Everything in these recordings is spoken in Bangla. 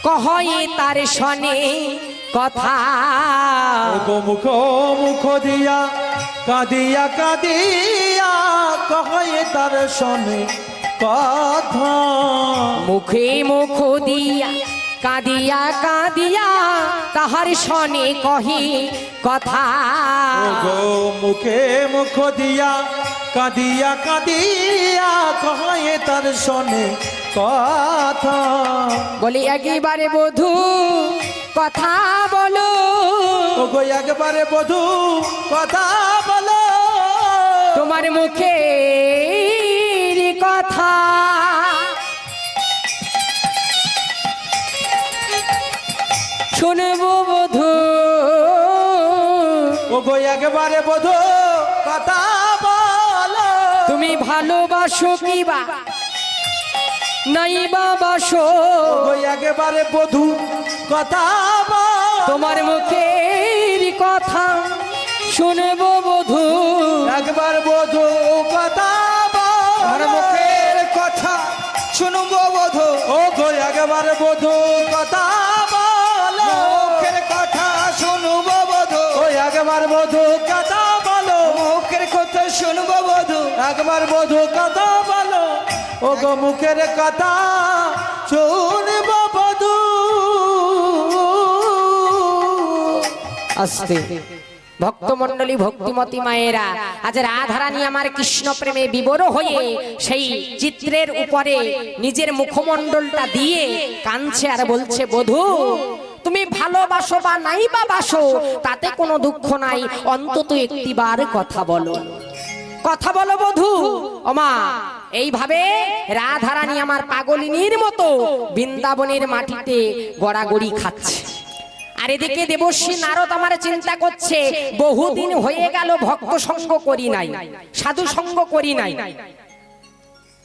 কহয়ে তার শনে কথা। মুখ মুখ দিয়া কাঁদিয়া কাঁদিয়া কহয়ে তার শনে কথা। মুখে মুখ দিয়া কাঁদিয়া কাঁদিয়া তাহার শনে কহে কথা। মুখে মুখ দিয়া কাঁদিয়া কাঁদিয়া কহয়ে তার শনে কথা। বলি একেবারে বধূ কথা বলো, ওগো একবারে বধূ কথা বলো, তোমার মুখের কথা শুনবো বধূ। ওগো একবারে বধূ কথা বলো, তুমি ভালোবাসো কি বা নাই বা বাসো, ওগো একবারে বধূ কথা বলো, তোমার মুখের কথা শুনবো বধূ। একবার বধূ কথা বলো, মুখের কথা শুনবো বধূ। ওগো একবারে বধূ কথা বলো, মুখের কথা শুনবো বধূ। ও একবার বধূ কথা বলো, মুখের কথা শুনবো বধূ। একবার বধূ কথা বলো, ওগো মুখের কথা শুনবো বধূ। আস্তে ভক্তমণ্ডলী ভক্তিমতী মায়েরা, আজ রাধারানী আমার কৃষ্ণ প্রেমে বিবর হয়ে সেই চিত্রের উপরে নিজের মুখমণ্ডলটা দিয়ে কাঁদছে আর বলছে বধূ তুমি ভালোবাসো বা নাই বা বাসো তাতে কোনো দুঃখ নাই, অন্তত একটিবার কথা বলো, কথা বলো বধূ। ওমা এইভাবে রাধারানী আমার পাগলিনীর মতো বৃন্দাবনের মাটিতে গড়াগড়ি খাচ্ছে। আর এদিকে দেবশ্রী নারদ আমার চিন্তা করছে বহুদিন হয়ে গেল ভক্ত সঙ্গ করি নাই, সাধু সঙ্গ করি নাই।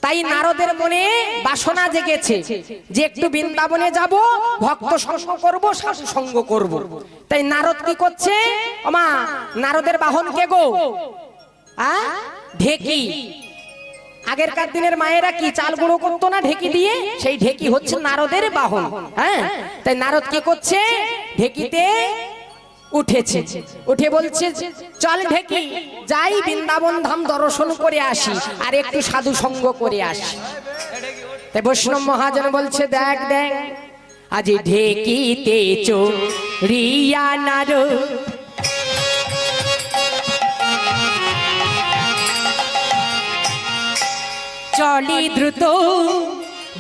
তাই নারদের মনে বাসনা জেগেছে যে একটু বৃন্দাবনে যাব, ভক্ত সঙ্গ করব, সাধু সঙ্গ করব। তাই নারদ কি করছে, ওমা নারদের বাহন কে গো? ঢেকি। আগেরকার দিনের মায়েরা কি চাল গুঁড়ো করতো না ঢেকি দিয়ে, সেই ঢেকি হচ্ছে নারদের বাহন। হ্যাঁ, তাই নারদ কি করছে, ঢেকিতে উঠেছে, উঠে বলছে চল ঢেকি যাই বৃন্দাবন ধাম দর্শন করে আসি আর একটু সাধু সঙ্গ করে আসি। তাই বৈষ্ণব মহাজন বলছে দেখ দেখ আজ ঢেকিতে চড়িয়া নারদ চলি দ্রুত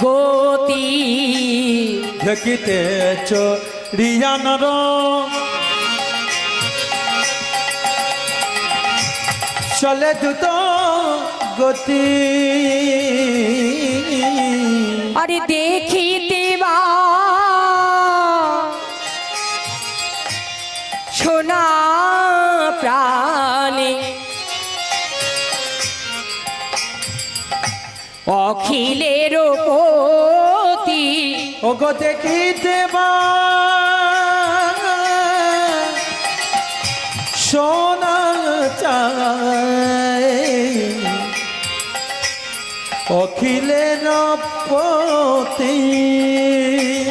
গতি। ঢেকিতে চড়িয়া নর চলে দ্রুত গতি। আরে দেখিতে বা সোনা প্রাণে অখিলের পতি। ওগো দেখিতে বা সোনা চায় অখিলের পতি।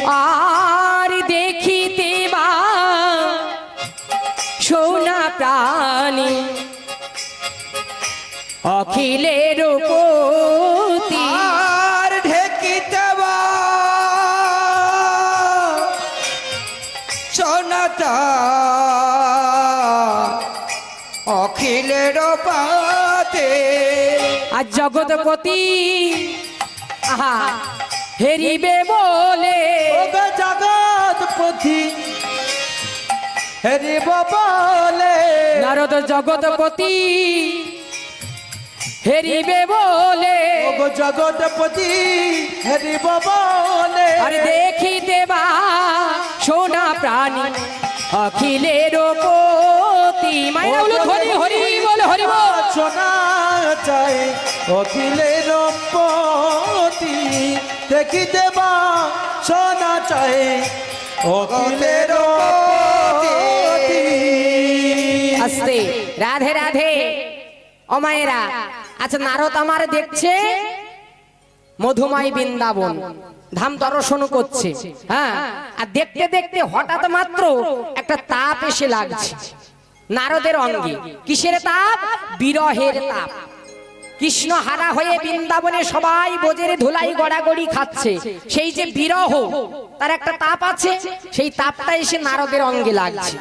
আর দেখিতে বা সোনা প্রাণী অখিলের পতি। আর ঢেকিতে বা সোনাটা অখিলের পাতে। আর জগৎপতি আহা হেরিবে বলে, ওগো জগৎপতি হেরিব বলে। নারদ জগৎপতি হেরিবে বলে, ওগো জগৎপতি হেরিব বলে। আর দেখিতে বা সোনা প্রাণী অখিলের পতি। মায়েরা বলো হরি হরি বল হরি বল। সোনা চাই অখিলের পতি। দেখিতে বা সোনা চাই অখিলের পতি। আস্তে রাধে রাধে। ও মায়েরা, আচ্ছা নারদ আমার দেখছে মধুময় বৃন্দাবন, ধাম দর্শন করছে। হ্যাঁ, আর দেখতে দেখতে হঠাৎ মাত্র একটা তাপ এসে লাগছে নারদের অঙ্গে। কিসের তাপ? বিরহের তাপ। কৃষ্ণ হারা হয়ে বৃন্দাবনে সবাই বোঝের ধুলাই গড়াগড়ি খাচ্ছে, সেই যে বিরহ তার একটা তাপ আছে, সেই তাপটা এসে নারদের অঙ্গে লাগছে।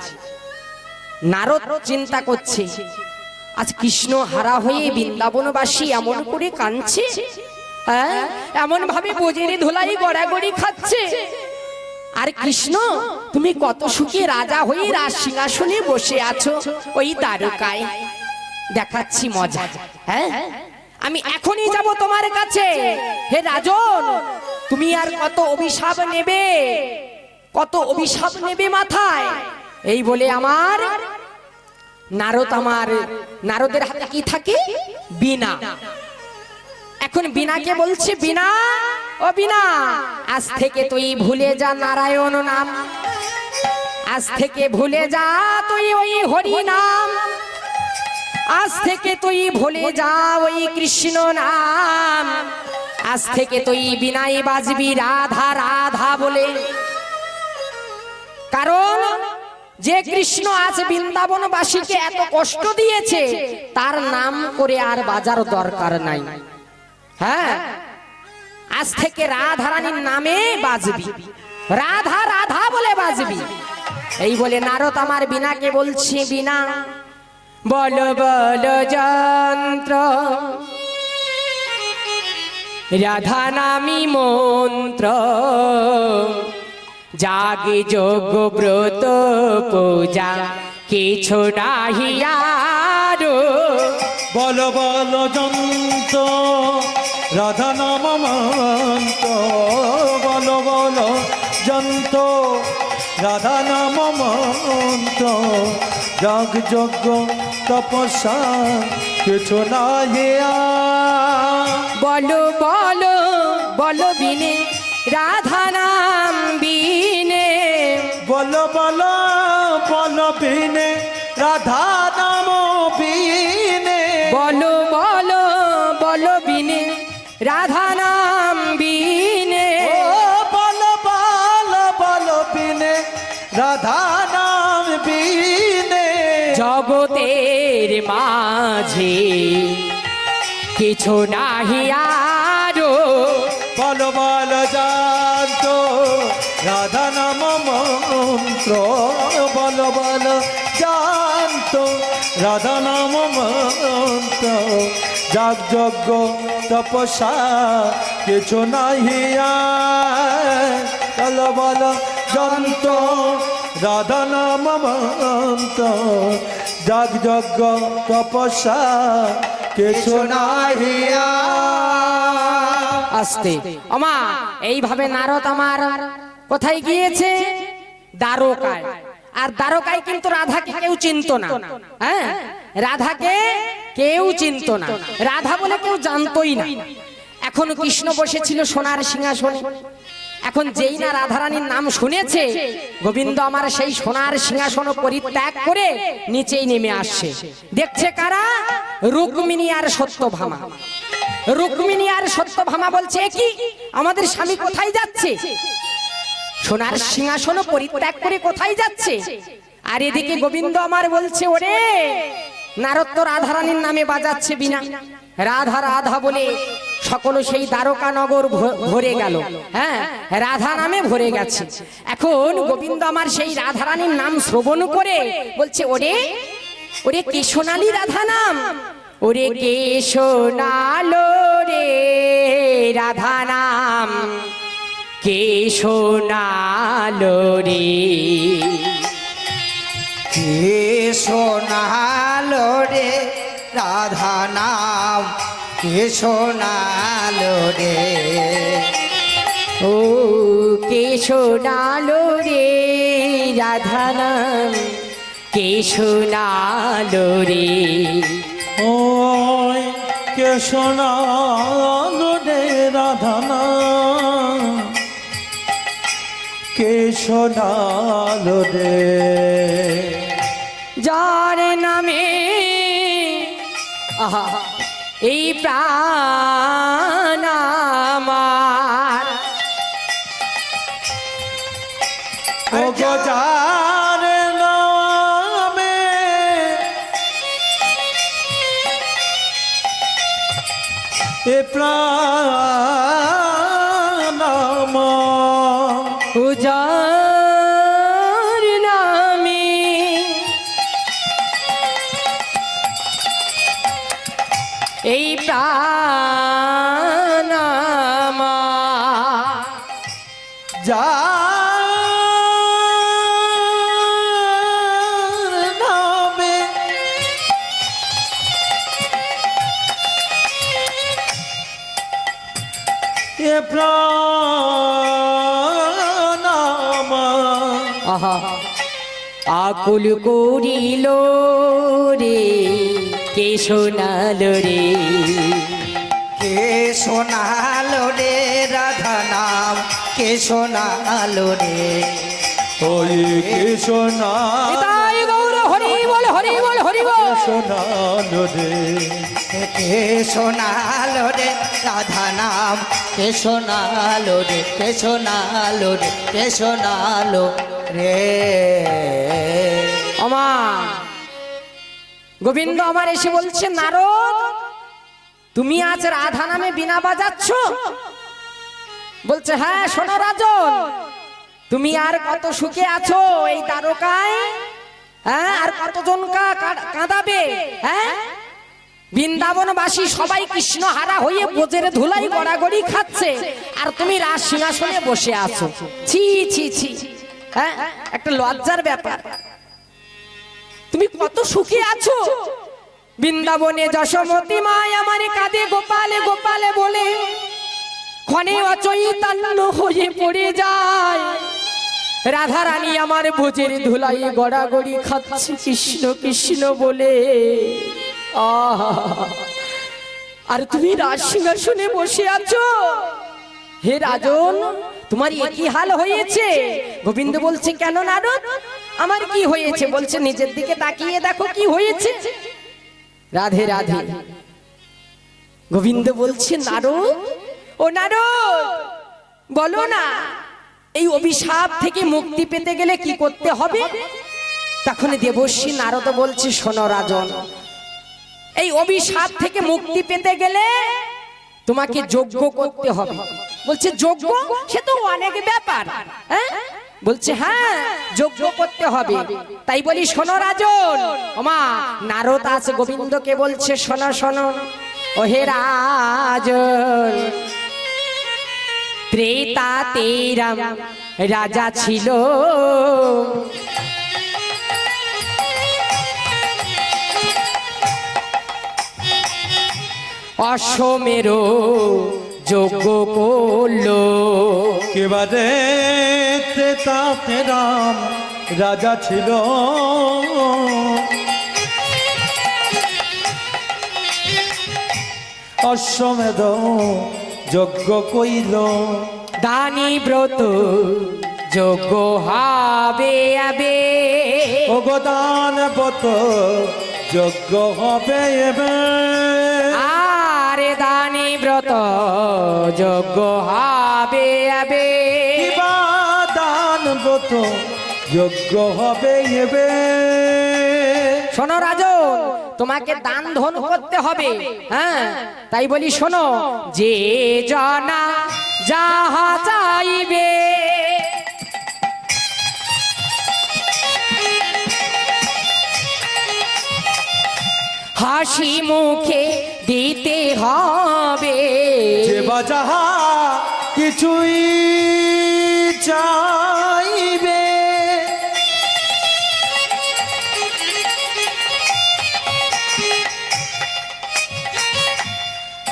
নারদ চিন্তা করছে, আজ কৃষ্ণ হারা হয়ে বৃন্দাবনবাসী এমন করে কাঁদছে, হ্যাঁ, এমন ভাবে বোঝের ধুলাই গড়াগড়ি খাচ্ছে, আর কৃষ্ণ তুমি কত সুখে রাজা হয়ে রাজ সিংহাসনে বসে আছো ওই দ্বারকায়, দেখাচ্ছি মজা। হ্যাঁ, আমি এখনই যাব তোমার কাছে। হে রাজন, তুমি আর কত অভিশাপ নেবে, কত অভিশাপ নেবে মাথায়। এই বলে আমার নারদের হাতে কি থাকে? বীণা। এখন বীণাকে বলছে, বীণা, ও বীণা, আজ থেকে তুই ভুলে যা নারায়ণ নাম, আজ থেকে ভুলে যা তুই ওই হরি নাম, আজ থেকে তুই ভুলে যা ওই কৃষ্ণ নাম, আজ থেকে তুই বীণাই বাজবি রাধা রাধা বলে। কারণ যে কৃষ্ণ আজ বৃন্দাবনবাসীকে এত কষ্ট দিয়েছে, তার নাম করে আর বাজার দরকার নাই। হ্যাঁ, আজ থেকে রাধা রানীর নামে বাজবি, রাধা রাধা বলে বাজবি। এই বলে নারদ আমার বীণাকে বলছে, বীণা বল বল যন্ত্র, রাধা নামি মন্ত্র, জাগে যোগ ব্রত পূজা কিছু নাহি আর। বল বল যন্ত্র, রাধা নাম মন্ত্র, বল বল যন্ত্র, রাধা নাম মন্ত্র, যাগ যজ্ঞ তপস্যা কিছু নাই আর। বলো বলো বলো বিনে রাধা নাম বিনে, বল বল বল বিনে রাধা নাম বিনে, বলো বলো বলো বিনে রাধা নাম বিনে, ও বল বল বল বিনে রাধা নাম বিনে। জগতের মাঝে কিছু নাহি আরো, বল বল জানত রাধা নাম মন্ত্র, বল বল জানত রাধা নাম মন্ত্র, যাগ যজ্ঞ তপস্যা কিছু নাহি আর। বল বল জানত রাধা নাম মন্ত্র, যাগ যজ্ঞ তপস্যা কিছু নাহি আর। আস্তে আমা। এইভাবে নারদ আমার কোথায় গিয়েছে? দ্বারকায়। আর দ্বারকায় কিন্তু রাধাকে কেউ চিনতো না। হ্যাঁ, রাধাকে কেউ চিনতো না, রাধা বলে কেউ জানতোই না। এখন কৃষ্ণ বসেছিল সোনার সিংহাসনে। এখন যেই না রাধারানীর নাম শুনেছে, গোবিন্দ আমার সেই সোনার সিংহাসন পরিত্যাগ করে নিচেই নেমে আসছে। দেখছে কারা? রুক্মিণী আর সত্যভামা। রুক্মিণী আর সত্যভামা বলছে, কি আমাদের স্বামী কোথায় যাচ্ছে? সোনার সিংহাসন পরিত্যাগ করে কোথায় যাচ্ছে? আর এদিকে গোবিন্দ আমার বলছে, ওরে নারদ তো রাধারানীর নামে বাজাচ্ছে বীণা, রাধা রাধা বলে সকল সেই দ্বারকা নগর ভরে গেল। হ্যাঁ, রাধা নামে ভরে গেছে। এখন গোবিন্দ আমার সেই রাধারানীর নাম শ্রবণ করে বলছে, ওরে ওরে কে সোনালি রাধা নাম, ওরে কে শোনালো রে রাধা নাম, কে শোনালো রে, কে শোনালো রে রাধা নাম, কে শোনালো রে, ও কে শোনালো রে রাধা নাম, কে শোনালো রে। ওই কে শোনালো রে রাধা নাম, কে শোনালো রে। যার নামে আহা এই প্রাণ আমার, ও গো যার নামে এ প্রাণ আমার, উজার নামে এই প্রাণ আমার, যার নামে এ প্রাণ আমার, আহা আকুল করিল রে কে শোনালো রে, কে শোনালো রে রাধা নাম, কে শোনালো রে, ওই কৃষ্ণা তাই গৌর হরি বল হরি বল হরি বল। শোনালো রে, কে শোনালো রে রাধা নাম, কে শোনালো রে, কে শোনালো রে, কে শোনালো রে। আমার গোবিন্দ আমার এসে বলছে, নারদ তুমি আজ রাধা নামে বিনা বাজাচ্ছ? বলছে হ্যাঁ। শোনো রাজন, তুমি আর কত সুখে আছো এই দ্বারকায়, হ্যাঁ? আর কতজন কাঁদাবে, হ্যাঁ? বৃন্দাবনবাসী সবাই কৃষ্ণ হারা হয়ে বোঝের ধুলাই গড়াগড়ি খাচ্ছে, আর তুমি রাজ সিংহাসনে বসে আছো। ছি ছি ছি, হ্যাঁ? একটা লজ্জার ব্যাপার। তুমি কত সুখে আছো। বৃন্দাবনে যশোমতী মায় আমার কাঁদে গোপালে গোপালে বলে, ক্ষণে অচৈতন্য হয়ে পড়ে যায়। রাধা রানী আমার বোঝের ধুলাই গড়াগড়ি খাচ্ছে কৃষ্ণ কৃষ্ণ বলে। আহা, আর তুমি রাজ সিংহাসনে বসে আছো। হে রাজন, তোমার একই হাল হয়েছে। গোবিন্দ বলছে কেন নারদ, আমার কি হয়েছে? বলছে নিজের দিকে তাকিয়ে দেখো কি হয়েছে। রাধে রাধে। গোবিন্দ বলছে নারদ, ও নারদ বলো না, এই অভিশাপ থেকে মুক্তি পেতে গেলে কি করতে হবে? তখন দেবর্ষী নারদ বলছে, শোনো রাজন, এই অভিশাপ থেকে মুক্তি পেতে গেলে তোমাকে যজ্ঞ করতে হবে। বলছে যজ্ঞ? সে তো অনেক ব্যাপার, হ্যাঁ? বলছে হ্যাঁ যজ্ঞ করতে হবে। তাই বলি শোনো রাজন। ওমা নারদ আছে গোবিন্দকে বলছে, শোনো শোনো ও হে রাজন, ত্রেতাতে রাম রাজা ছিল, অশ্বমেরও যজ্ঞ করলো। কেবারে তাতে রাম রাজা ছিল, অশ্বমেধ যজ্ঞ কইল, দানি ব্রত যজ্ঞ হবে আবে, অবদান বত যজ্ঞ হবে এবে, আরে দানি ব্রত যজ্ঞ হবে আবে, কিবা দান বত যজ্ঞ হবে এবে। শোনো রাজন, তোমাকে দান ধন করতে হবে, হ্যাঁ? তাই বলি শোনো, যে জনা যাহা চাইবে হাসি মুখে দিতে হবে, যে বা যাহা কিছুই চাইবে,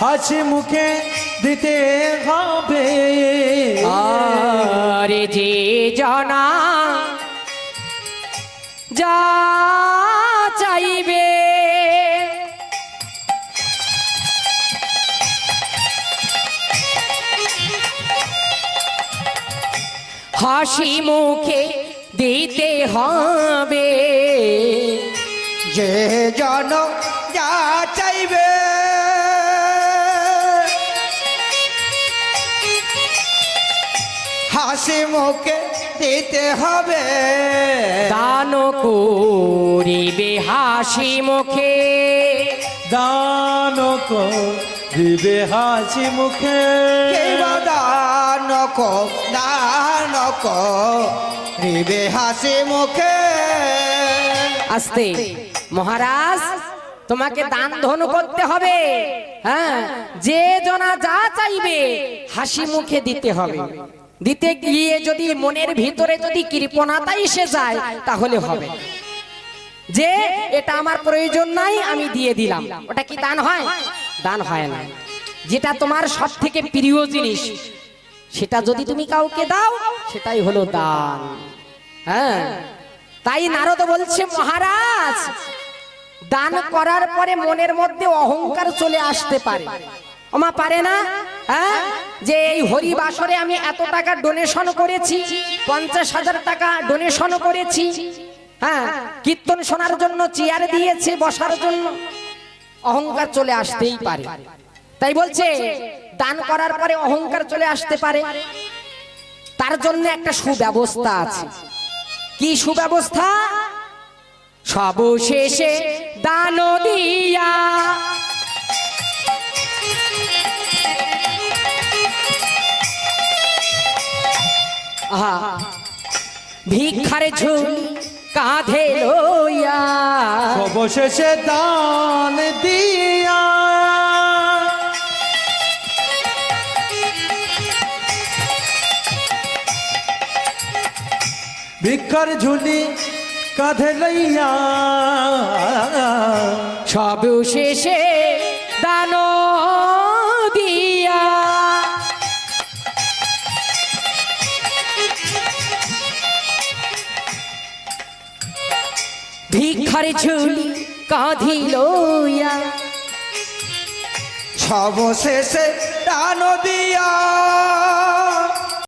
হাসি মুখে দিতে হবে, আরে যে জনা যা চাইবে হাসি মুখে দিতে হবে, যে জন যা চাইবে হাসি মুখে দিতে হবে দান করিবে হাসি মুখে, দান দিবে হাসি মুখে, কেবা দান করিবে হাসি মুখে। আস্তে মহারাজ, তোমাকে দান ধন করতে হবে। হ্যাঁ, যে জনা যা চাইবে হাসি মুখে দিতে হবে। দিতে গিয়ে যদি মনের ভিতরে যদি কৃপণতা এসে যায় তাহলে হবে যে এটা আমার প্রয়োজন নাই, আমি দিয়ে দিলাম, ওটা কি দান হয়? দান হয় না। যেটা তোমার সব থেকে প্রিয় জিনিস সেটা যদি তুমি কাউকে দাও সেটাই হলো দান। হ্যাঁ, তাই নারদ বলছে মহারাজ, দান করার পরে মনের মধ্যে অহংকার চলে আসতে পারে। ওমা পারে না? হ্যাঁ, যে এই হরি বাসরে আমি এত টাকা ডোনেশন করেছি, 50,000 টাকা ডোনেশন করেছি। হ্যাঁ, কীর্তন শোনার জন্য চেয়ার দিয়েছে বসার জন্য, অহংকার চলে আসতেই পারে। তাই বলছে দান করার পরে অহংকার চলে আসতে পারে, তার জন্য একটা সুব্যবস্থা আছে। কি সুব্যবস্থা? সবশেষে দান দিয়া ভিক্ষার ঝুলি কাঁধে লইয়া, অবশেষে দান দিয়া ভিক্ষার ঝুলি কাঁধে লইয়া, সবশেষে দান দিয়া ভিক্ষার ঝুলি কাঁধি লইয়া, সবশেষে দান দিয়া